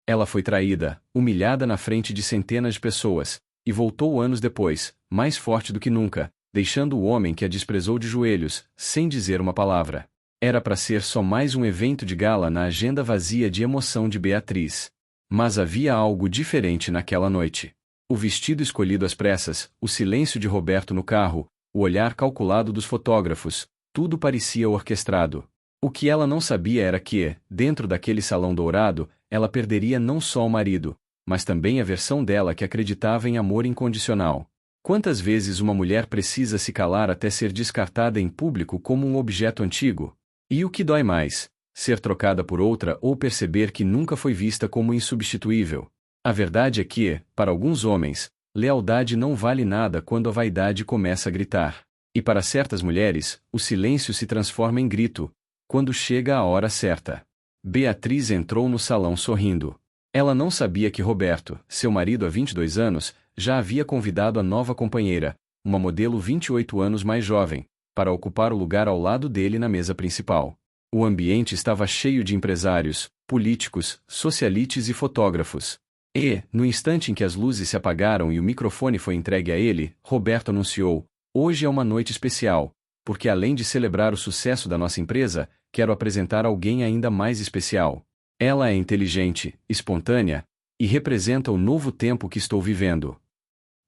Ela foi traída, humilhada na frente de centenas de pessoas, e voltou anos depois, mais forte do que nunca, deixando o homem que a desprezou de joelhos, sem dizer uma palavra. Era para ser só mais um evento de gala na agenda vazia de emoção de Beatriz. Mas havia algo diferente naquela noite. O vestido escolhido às pressas, o silêncio de Roberto no carro, o olhar calculado dos fotógrafos, tudo parecia orquestrado. O que ela não sabia era que, dentro daquele salão dourado, ela perderia não só o marido, mas também a versão dela que acreditava em amor incondicional. Quantas vezes uma mulher precisa se calar até ser descartada em público como um objeto antigo? E o que dói mais? Ser trocada por outra ou perceber que nunca foi vista como insubstituível? A verdade é que, para alguns homens, lealdade não vale nada quando a vaidade começa a gritar. E para certas mulheres, o silêncio se transforma em grito, quando chega a hora certa. Beatriz entrou no salão sorrindo. Ela não sabia que Roberto, seu marido há 22 anos, já havia convidado a nova companheira, uma modelo 28 anos mais jovem, para ocupar o lugar ao lado dele na mesa principal. O ambiente estava cheio de empresários, políticos, socialites e fotógrafos. E, no instante em que as luzes se apagaram e o microfone foi entregue a ele, Roberto anunciou: "Hoje é uma noite especial, porque além de celebrar o sucesso da nossa empresa, quero apresentar alguém ainda mais especial. Ela é inteligente, espontânea, e representa o novo tempo que estou vivendo."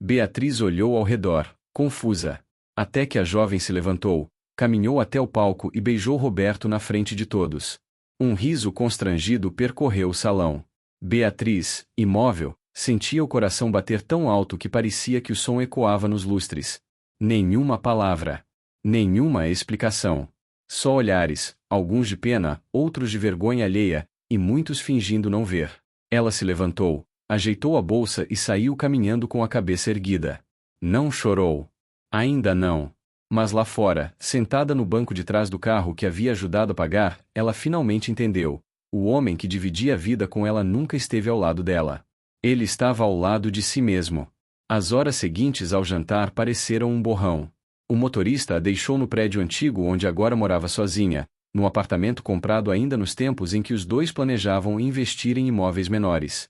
Beatriz olhou ao redor, confusa. Até que a jovem se levantou, caminhou até o palco e beijou Roberto na frente de todos. Um riso constrangido percorreu o salão. Beatriz, imóvel, sentia o coração bater tão alto que parecia que o som ecoava nos lustres. Nenhuma palavra. Nenhuma explicação. Só olhares, alguns de pena, outros de vergonha alheia, e muitos fingindo não ver. Ela se levantou, ajeitou a bolsa e saiu caminhando com a cabeça erguida. Não chorou. Ainda não. Mas lá fora, sentada no banco de trás do carro que havia ajudado a pagar, ela finalmente entendeu. O homem que dividia a vida com ela nunca esteve ao lado dela. Ele estava ao lado de si mesmo. As horas seguintes ao jantar pareceram um borrão. O motorista a deixou no prédio antigo onde agora morava sozinha, num apartamento comprado ainda nos tempos em que os dois planejavam investir em imóveis menores.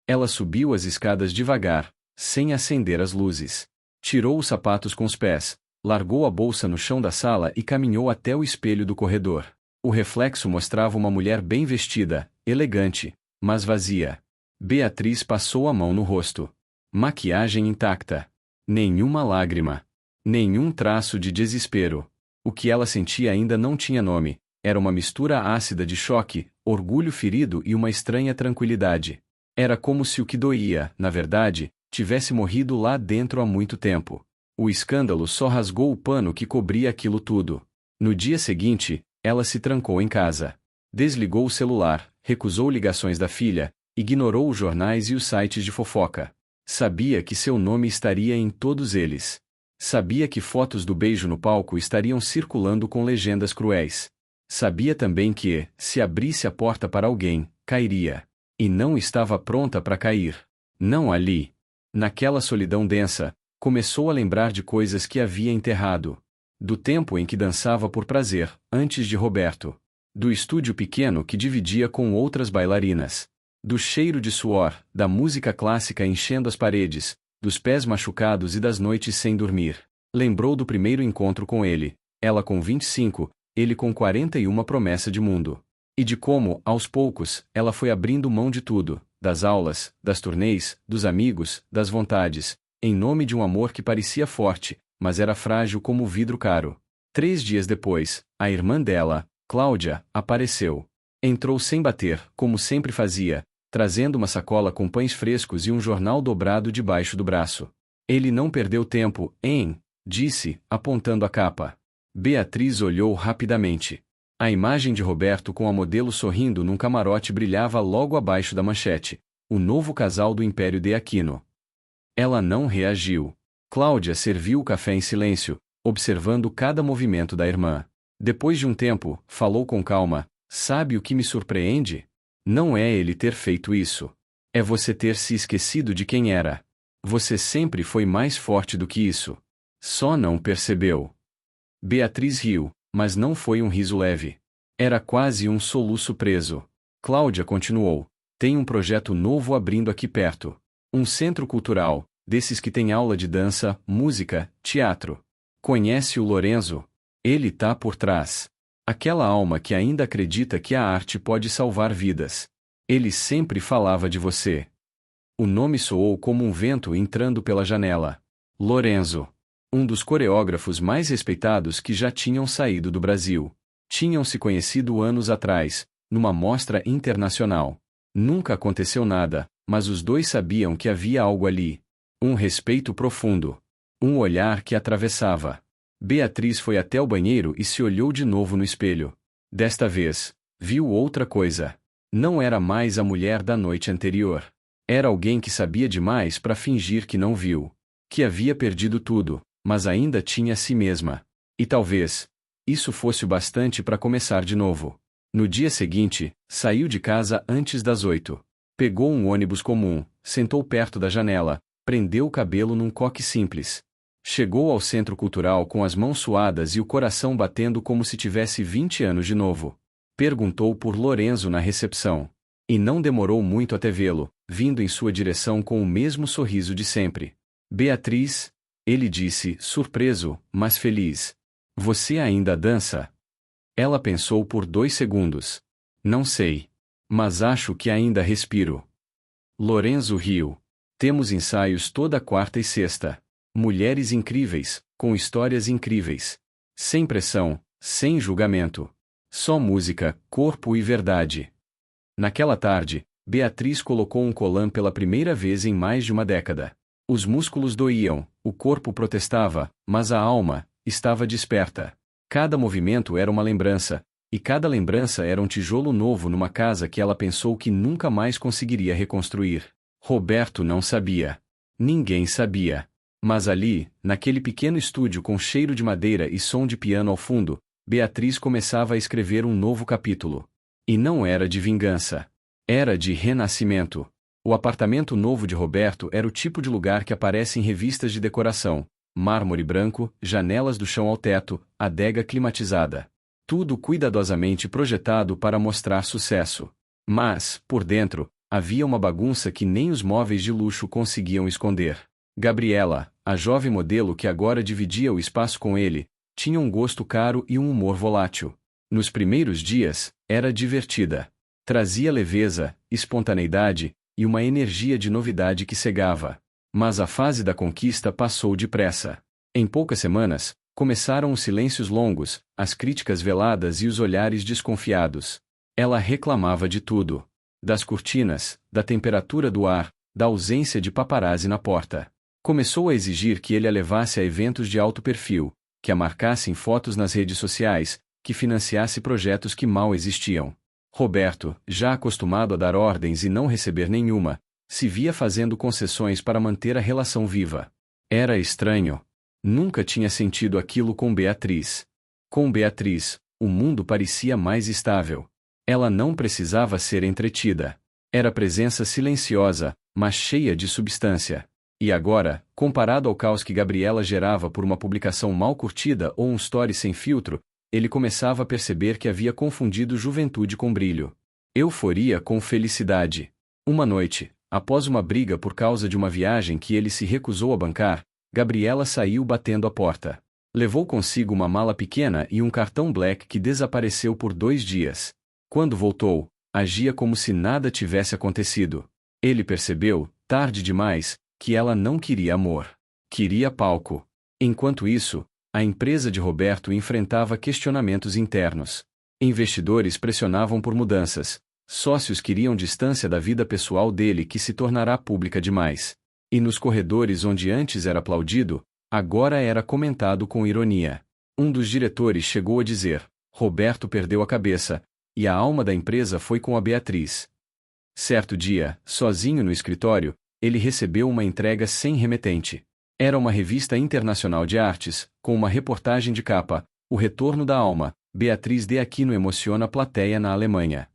Ela subiu as escadas devagar, sem acender as luzes. Tirou os sapatos com os pés, largou a bolsa no chão da sala e caminhou até o espelho do corredor. O reflexo mostrava uma mulher bem vestida, elegante, mas vazia. Beatriz passou a mão no rosto. Maquiagem intacta. Nenhuma lágrima. Nenhum traço de desespero. O que ela sentia ainda não tinha nome. Era uma mistura ácida de choque, orgulho ferido e uma estranha tranquilidade. Era como se o que doía, na verdade, tivesse morrido lá dentro há muito tempo. O escândalo só rasgou o pano que cobria aquilo tudo. No dia seguinte, ela se trancou em casa. Desligou o celular, recusou ligações da filha, ignorou os jornais e os sites de fofoca. Sabia que seu nome estaria em todos eles. Sabia que fotos do beijo no palco estariam circulando com legendas cruéis. Sabia também que, se abrisse a porta para alguém, cairia. E não estava pronta para cair. Não ali. Naquela solidão densa, começou a lembrar de coisas que havia enterrado. Do tempo em que dançava por prazer, antes de Roberto. Do estúdio pequeno que dividia com outras bailarinas. Do cheiro de suor, da música clássica enchendo as paredes, dos pés machucados e das noites sem dormir. Lembrou do primeiro encontro com ele, ela com 25, ele com 41, promessa de mundo. E de como, aos poucos, ela foi abrindo mão de tudo, das aulas, das turnês, dos amigos, das vontades, em nome de um amor que parecia forte, mas era frágil como o vidro caro. 3 dias depois, a irmã dela, Cláudia, apareceu. Entrou sem bater, como sempre fazia, trazendo uma sacola com pães frescos e um jornal dobrado debaixo do braço. Ele não perdeu tempo, hein? Disse, apontando a capa. Beatriz olhou rapidamente. A imagem de Roberto com a modelo sorrindo num camarote brilhava logo abaixo da manchete. O novo casal do Império de Aquino. Ela não reagiu. Cláudia serviu o café em silêncio, observando cada movimento da irmã. Depois de um tempo, falou com calma: "Sabe o que me surpreende? Não é ele ter feito isso. É você ter se esquecido de quem era. Você sempre foi mais forte do que isso. Só não percebeu." Beatriz riu, mas não foi um riso leve. Era quase um soluço preso. Cláudia continuou: Tem um projeto novo abrindo aqui perto. Um centro cultural, desses que tem aula de dança, música, teatro. Conhece o Lorenzo? Ele tá por trás. Aquela alma que ainda acredita que a arte pode salvar vidas. Ele sempre falava de você. O nome soou como um vento entrando pela janela. Lorenzo. Um dos coreógrafos mais respeitados que já tinham saído do Brasil. Tinham se conhecido anos atrás, numa mostra internacional. Nunca aconteceu nada, mas os dois sabiam que havia algo ali. Um respeito profundo. Um olhar que atravessava. Beatriz foi até o banheiro e se olhou de novo no espelho. Desta vez, viu outra coisa. Não era mais a mulher da noite anterior. Era alguém que sabia demais para fingir que não viu. Que havia perdido tudo, mas ainda tinha a si mesma. E talvez isso fosse o bastante para começar de novo. No dia seguinte, saiu de casa antes das 8. Pegou um ônibus comum, sentou perto da janela, prendeu o cabelo num coque simples. Chegou ao centro cultural com as mãos suadas e o coração batendo como se tivesse 20 anos de novo. Perguntou por Lorenzo na recepção. E não demorou muito até vê-lo, vindo em sua direção com o mesmo sorriso de sempre. Beatriz, ele disse, surpreso, mas feliz. Você ainda dança? Ela pensou por 2 segundos. Não sei. Mas acho que ainda respiro. Lorenzo riu. Temos ensaios toda quarta e sexta. Mulheres incríveis, com histórias incríveis. Sem pressão, sem julgamento. Só música, corpo e verdade. Naquela tarde, Beatriz colocou um colã pela primeira vez em mais de uma década. Os músculos doíam, o corpo protestava, mas a alma estava desperta. Cada movimento era uma lembrança, e cada lembrança era um tijolo novo numa casa que ela pensou que nunca mais conseguiria reconstruir. Roberto não sabia. Ninguém sabia. Mas ali, naquele pequeno estúdio com cheiro de madeira e som de piano ao fundo, Beatriz começava a escrever um novo capítulo. E não era de vingança. Era de renascimento. O apartamento novo de Roberto era o tipo de lugar que aparece em revistas de decoração. Mármore branco, janelas do chão ao teto, adega climatizada. Tudo cuidadosamente projetado para mostrar sucesso. Mas, por dentro, havia uma bagunça que nem os móveis de luxo conseguiam esconder. Gabriela, a jovem modelo que agora dividia o espaço com ele, tinha um gosto caro e um humor volátil. Nos primeiros dias, era divertida. Trazia leveza, espontaneidade e uma energia de novidade que cegava. Mas a fase da conquista passou depressa. Em poucas semanas, começaram os silêncios longos, as críticas veladas e os olhares desconfiados. Ela reclamava de tudo. Das cortinas, da temperatura do ar, da ausência de paparazzi na porta. Começou a exigir que ele a levasse a eventos de alto perfil, que a marcasse em fotos nas redes sociais, que financiasse projetos que mal existiam. Roberto, já acostumado a dar ordens e não receber nenhuma, se via fazendo concessões para manter a relação viva. Era estranho. Nunca tinha sentido aquilo com Beatriz. Com Beatriz, o mundo parecia mais estável. Ela não precisava ser entretida. Era presença silenciosa, mas cheia de substância. E agora, comparado ao caos que Gabriela gerava por uma publicação mal curtida ou um story sem filtro, ele começava a perceber que havia confundido juventude com brilho. Euforia com felicidade. Uma noite, após uma briga por causa de uma viagem que ele se recusou a bancar, Gabriela saiu batendo a porta. Levou consigo uma mala pequena e um cartão Black que desapareceu por 2 dias. Quando voltou, agia como se nada tivesse acontecido. Ele percebeu, tarde demais, que ela não queria amor. Queria palco. Enquanto isso, a empresa de Roberto enfrentava questionamentos internos. Investidores pressionavam por mudanças. Sócios queriam distância da vida pessoal dele que se tornará pública demais. E nos corredores onde antes era aplaudido, agora era comentado com ironia. Um dos diretores chegou a dizer: Roberto perdeu a cabeça, e a alma da empresa foi com a Beatriz. Certo dia, sozinho no escritório, ele recebeu uma entrega sem remetente. Era uma revista internacional de artes, com uma reportagem de capa, O Retorno da Alma, Beatriz de Aquino emociona a plateia na Alemanha.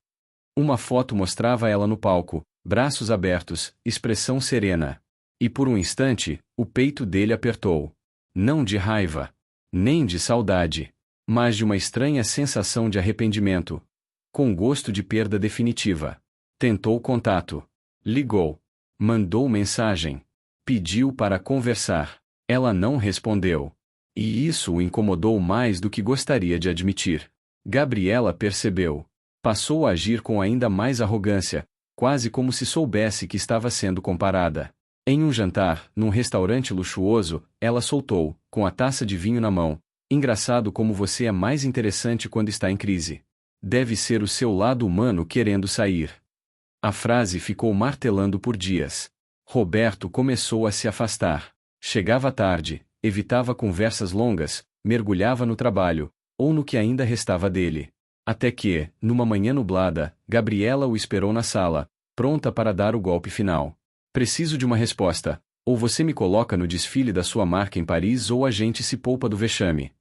Uma foto mostrava ela no palco, braços abertos, expressão serena. E por um instante, o peito dele apertou. Não de raiva, nem de saudade, mas de uma estranha sensação de arrependimento, com gosto de perda definitiva. Tentou contato. Ligou. Mandou mensagem. Pediu para conversar. Ela não respondeu. E isso o incomodou mais do que gostaria de admitir. Gabriela percebeu. Passou a agir com ainda mais arrogância, quase como se soubesse que estava sendo comparada. Em um jantar, num restaurante luxuoso, ela soltou, com a taça de vinho na mão: "Engraçado como você é mais interessante quando está em crise. Deve ser o seu lado humano querendo sair." A frase ficou martelando por dias. Roberto começou a se afastar. Chegava tarde, evitava conversas longas, mergulhava no trabalho, ou no que ainda restava dele. Até que, numa manhã nublada, Gabriela o esperou na sala, pronta para dar o golpe final. "Preciso de uma resposta. Ou você me coloca no desfile da sua marca em Paris ou a gente se poupa do vexame."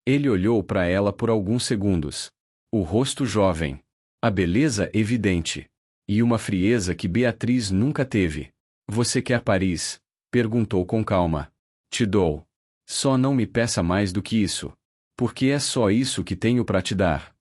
Ele olhou para ela por alguns segundos. O rosto jovem. A beleza evidente. E uma frieza que Beatriz nunca teve. "Você quer Paris?" perguntou com calma. "Te dou. Só não me peça mais do que isso. Porque é só isso que tenho para te dar."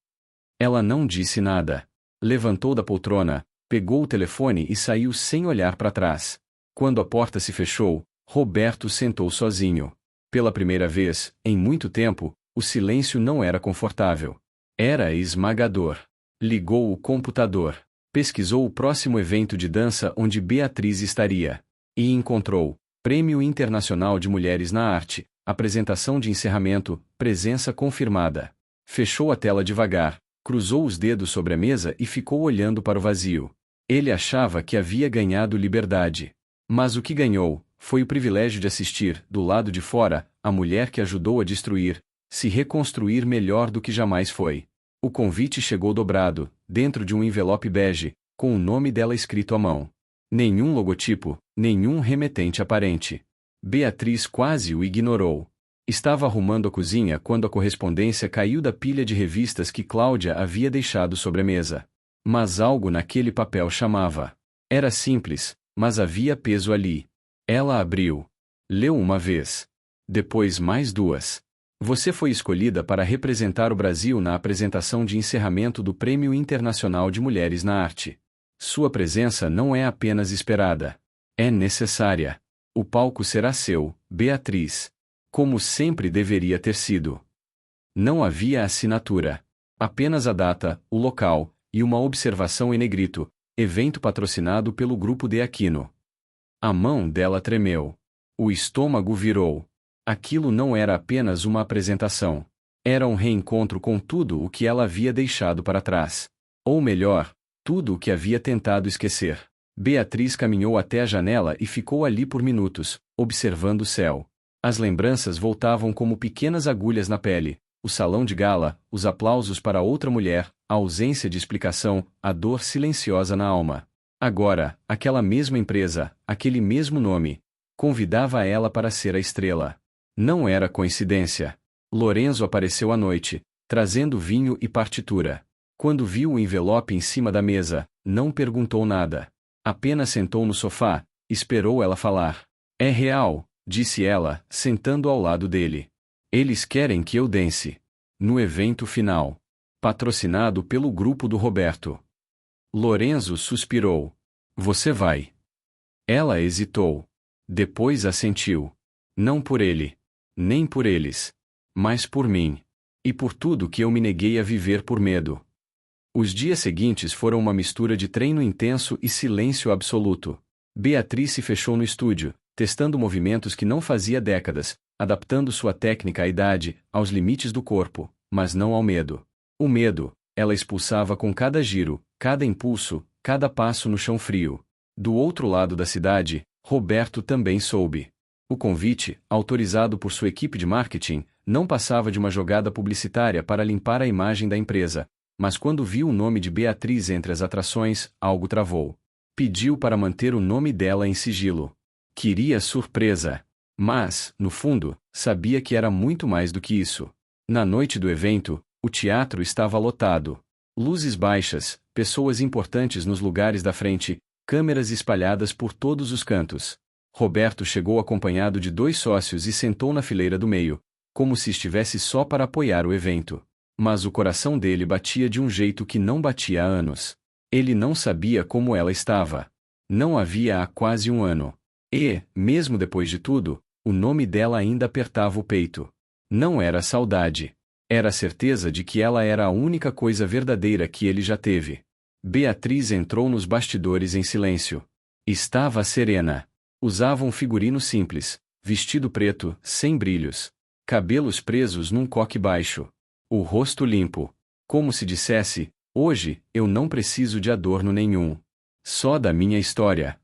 Ela não disse nada. Levantou da poltrona, pegou o telefone e saiu sem olhar para trás. Quando a porta se fechou, Roberto sentou sozinho. Pela primeira vez, em muito tempo, o silêncio não era confortável. Era esmagador. Ligou o computador. Pesquisou o próximo evento de dança onde Beatriz estaria. E encontrou: Prêmio Internacional de Mulheres na Arte, apresentação de encerramento, presença confirmada. Fechou a tela devagar, cruzou os dedos sobre a mesa e ficou olhando para o vazio. Ele achava que havia ganhado liberdade. Mas o que ganhou foi o privilégio de assistir, do lado de fora, a mulher que ajudou a destruir, se reconstruir melhor do que jamais foi. O convite chegou dobrado, dentro de um envelope bege, com o nome dela escrito à mão. Nenhum logotipo, nenhum remetente aparente. Beatriz quase o ignorou. Estava arrumando a cozinha quando a correspondência caiu da pilha de revistas que Cláudia havia deixado sobre a mesa. Mas algo naquele papel chamava. Era simples, mas havia peso ali. Ela abriu. Leu uma vez. Depois mais duas. "Você foi escolhida para representar o Brasil na apresentação de encerramento do Prêmio Internacional de Mulheres na Arte. Sua presença não é apenas esperada. É necessária. O palco será seu, Beatriz. Como sempre deveria ter sido." Não havia assinatura. Apenas a data, o local, e uma observação em negrito: evento patrocinado pelo Grupo de Aquino. A mão dela tremeu. O estômago virou. Aquilo não era apenas uma apresentação. Era um reencontro com tudo o que ela havia deixado para trás. Ou melhor, tudo o que havia tentado esquecer. Beatriz caminhou até a janela e ficou ali por minutos, observando o céu. As lembranças voltavam como pequenas agulhas na pele: o salão de gala, os aplausos para outra mulher, a ausência de explicação, a dor silenciosa na alma. Agora, aquela mesma empresa, aquele mesmo nome, convidava ela para ser a estrela. Não era coincidência. Lorenzo apareceu à noite, trazendo vinho e partitura. Quando viu o envelope em cima da mesa, não perguntou nada. Apenas sentou no sofá, esperou ela falar. "É real", disse ela, sentando ao lado dele. "Eles querem que eu dance. No evento final. Patrocinado pelo grupo do Roberto." Lorenzo suspirou. "Você vai?" Ela hesitou. Depois assentiu. "Não por ele. Nem por eles. Mas por mim. E por tudo que eu me neguei a viver por medo." Os dias seguintes foram uma mistura de treino intenso e silêncio absoluto. Beatriz se fechou no estúdio, testando movimentos que não fazia décadas, adaptando sua técnica à idade, aos limites do corpo, mas não ao medo. O medo, ela expulsava com cada giro, cada impulso, cada passo no chão frio. Do outro lado da cidade, Roberto também soube. O convite, autorizado por sua equipe de marketing, não passava de uma jogada publicitária para limpar a imagem da empresa, mas quando viu o nome de Beatriz entre as atrações, algo travou. Pediu para manter o nome dela em sigilo. Queria surpresa. Mas, no fundo, sabia que era muito mais do que isso. Na noite do evento, o teatro estava lotado. Luzes baixas, pessoas importantes nos lugares da frente, câmeras espalhadas por todos os cantos. Roberto chegou acompanhado de 2 sócios e sentou na fileira do meio, como se estivesse só para apoiar o evento. Mas o coração dele batia de um jeito que não batia há anos. Ele não sabia como ela estava. Não havia há quase um ano. E, mesmo depois de tudo, o nome dela ainda apertava o peito. Não era saudade. Era a certeza de que ela era a única coisa verdadeira que ele já teve. Beatriz entrou nos bastidores em silêncio. Estava serena. Usava um figurino simples, vestido preto, sem brilhos. Cabelos presos num coque baixo. O rosto limpo. Como se dissesse, hoje, eu não preciso de adorno nenhum. Só da minha história.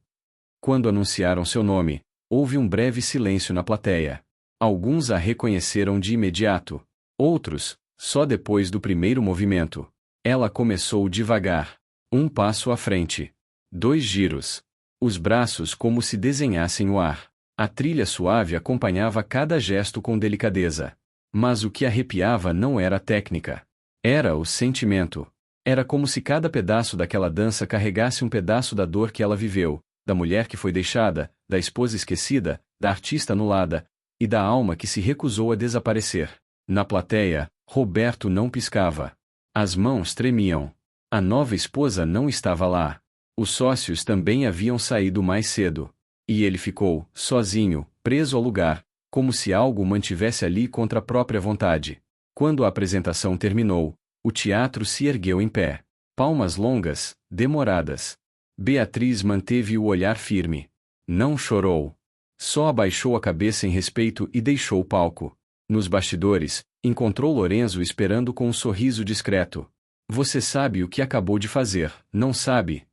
Quando anunciaram seu nome, houve um breve silêncio na plateia. Alguns a reconheceram de imediato. Outros, só depois do primeiro movimento. Ela começou devagar. Um passo à frente. 2 giros. Os braços como se desenhassem o ar. A trilha suave acompanhava cada gesto com delicadeza. Mas o que arrepiava não era a técnica. Era o sentimento. Era como se cada pedaço daquela dança carregasse um pedaço da dor que ela viveu, da mulher que foi deixada, da esposa esquecida, da artista anulada, e da alma que se recusou a desaparecer. Na plateia, Roberto não piscava. As mãos tremiam. A nova esposa não estava lá. Os sócios também haviam saído mais cedo. E ele ficou, sozinho, preso ao lugar, como se algo o mantivesse ali contra a própria vontade. Quando a apresentação terminou, o teatro se ergueu em pé. Palmas longas, demoradas. Beatriz manteve o olhar firme. Não chorou. Só abaixou a cabeça em respeito e deixou o palco. Nos bastidores, encontrou Lorenzo esperando com um sorriso discreto. Você sabe o que acabou de fazer, não sabe?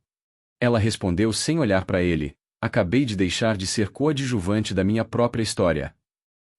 Ela respondeu sem olhar para ele. Acabei de deixar de ser coadjuvante da minha própria história.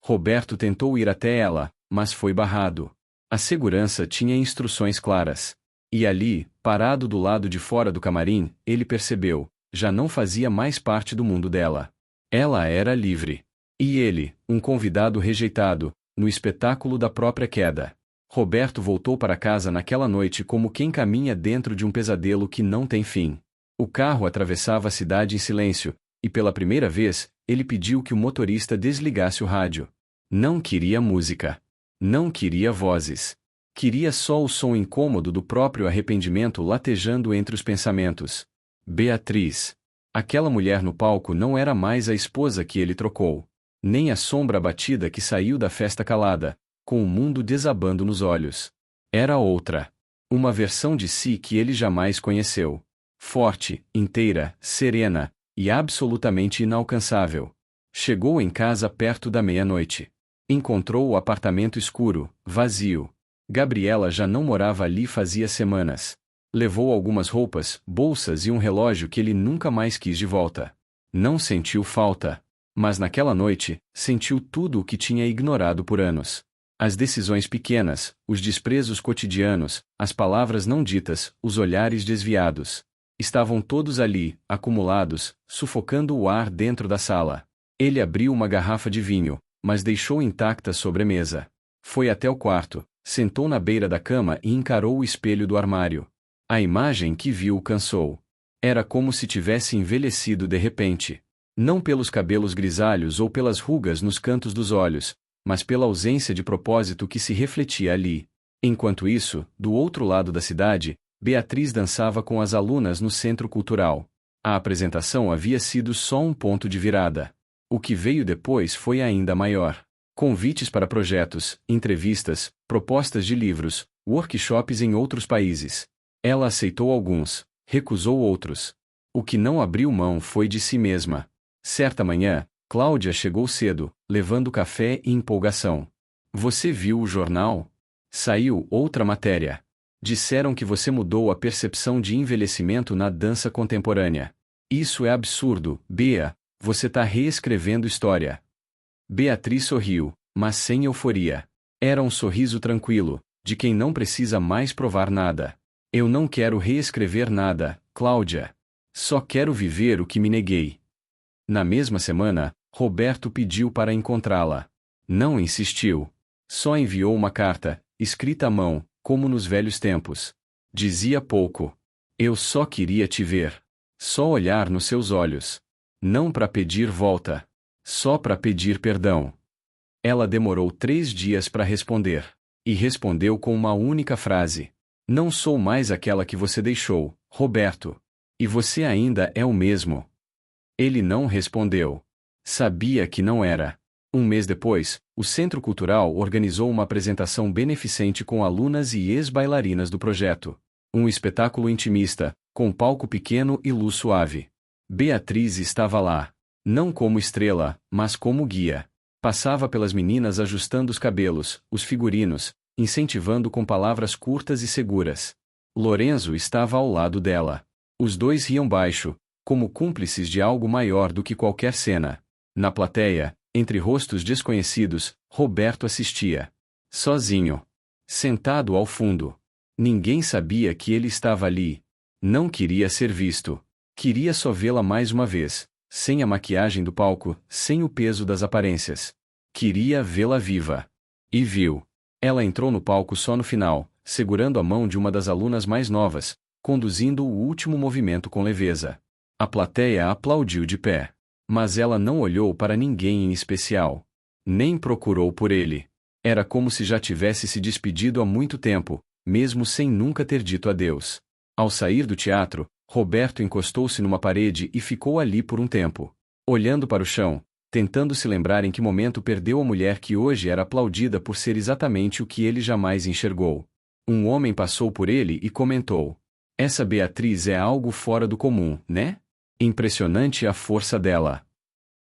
Roberto tentou ir até ela, mas foi barrado. A segurança tinha instruções claras. E ali, parado do lado de fora do camarim, ele percebeu, já não fazia mais parte do mundo dela. Ela era livre. E ele, um convidado rejeitado, no espetáculo da própria queda. Roberto voltou para casa naquela noite como quem caminha dentro de um pesadelo que não tem fim. O carro atravessava a cidade em silêncio, e pela primeira vez, ele pediu que o motorista desligasse o rádio. Não queria música. Não queria vozes. Queria só o som incômodo do próprio arrependimento latejando entre os pensamentos. Beatriz. Aquela mulher no palco não era mais a esposa que ele trocou. Nem a sombra abatida que saiu da festa calada, com o mundo desabando nos olhos. Era outra. Uma versão de si que ele jamais conheceu. Forte, inteira, serena, e absolutamente inalcançável. Chegou em casa perto da meia-noite. Encontrou o apartamento escuro, vazio. Gabriela já não morava ali fazia semanas. Levou algumas roupas, bolsas e um relógio que ele nunca mais quis de volta. Não sentiu falta. Mas naquela noite, sentiu tudo o que tinha ignorado por anos. As decisões pequenas, os desprezos cotidianos, as palavras não ditas, os olhares desviados. Estavam todos ali, acumulados, sufocando o ar dentro da sala. Ele abriu uma garrafa de vinho, mas deixou intacta sobre a mesa. Foi até o quarto, sentou na beira da cama e encarou o espelho do armário. A imagem que viu o cansou. Era como se tivesse envelhecido de repente. Não pelos cabelos grisalhos ou pelas rugas nos cantos dos olhos, mas pela ausência de propósito que se refletia ali. Enquanto isso, do outro lado da cidade, Beatriz dançava com as alunas no centro cultural. A apresentação havia sido só um ponto de virada. O que veio depois foi ainda maior. Convites para projetos, entrevistas, propostas de livros, workshops em outros países. Ela aceitou alguns, recusou outros. O que não abriu mão foi de si mesma. Certa manhã, Cláudia chegou cedo, levando café e empolgação. Você viu o jornal? Saiu outra matéria. Disseram que você mudou a percepção de envelhecimento na dança contemporânea. Isso é absurdo, Bea, você tá reescrevendo história. Beatriz sorriu, mas sem euforia. Era um sorriso tranquilo, de quem não precisa mais provar nada. Eu não quero reescrever nada, Cláudia. Só quero viver o que me neguei. Na mesma semana, Roberto pediu para encontrá-la. Não insistiu. Só enviou uma carta, escrita à mão, como nos velhos tempos. Dizia pouco. Eu só queria te ver. Só olhar nos seus olhos. Não para pedir volta. Só para pedir perdão. Ela demorou 3 dias para responder. E respondeu com uma única frase. Não sou mais aquela que você deixou, Roberto. E você ainda é o mesmo? Ele não respondeu. Sabia que não era. Um mês depois, o Centro Cultural organizou uma apresentação beneficente com alunas e ex-bailarinas do projeto. Um espetáculo intimista, com palco pequeno e luz suave. Beatriz estava lá. Não como estrela, mas como guia. Passava pelas meninas ajustando os cabelos, os figurinos, incentivando com palavras curtas e seguras. Lorenzo estava ao lado dela. Os dois riam baixo, como cúmplices de algo maior do que qualquer cena. Na plateia, entre rostos desconhecidos, Roberto assistia. Sozinho. Sentado ao fundo. Ninguém sabia que ele estava ali. Não queria ser visto. Queria só vê-la mais uma vez, sem a maquiagem do palco, sem o peso das aparências. Queria vê-la viva. E viu. Ela entrou no palco só no final, segurando a mão de uma das alunas mais novas, conduzindo o último movimento com leveza. A plateia aplaudiu de pé. Mas ela não olhou para ninguém em especial. Nem procurou por ele. Era como se já tivesse se despedido há muito tempo, mesmo sem nunca ter dito adeus. Ao sair do teatro, Roberto encostou-se numa parede e ficou ali por um tempo, olhando para o chão, tentando se lembrar em que momento perdeu a mulher que hoje era aplaudida por ser exatamente o que ele jamais enxergou. Um homem passou por ele e comentou: "Essa Beatriz é algo fora do comum, né? Impressionante a força dela."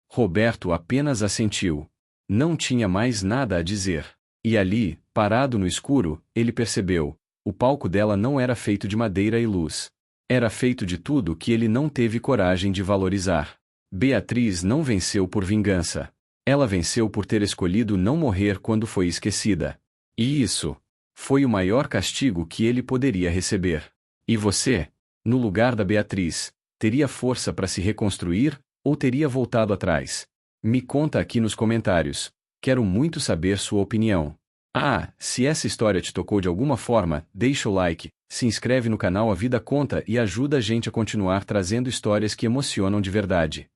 Roberto apenas assentiu. Não tinha mais nada a dizer. E ali, parado no escuro, ele percebeu: o palco dela não era feito de madeira e luz. Era feito de tudo que ele não teve coragem de valorizar. Beatriz não venceu por vingança. Ela venceu por ter escolhido não morrer quando foi esquecida. E isso foi o maior castigo que ele poderia receber. E você, no lugar da Beatriz, teria força para se reconstruir, ou teria voltado atrás? Me conta aqui nos comentários. Quero muito saber sua opinião. Ah, se essa história te tocou de alguma forma, deixa o like, se inscreve no canal A Vida Conta e ajuda a gente a continuar trazendo histórias que emocionam de verdade.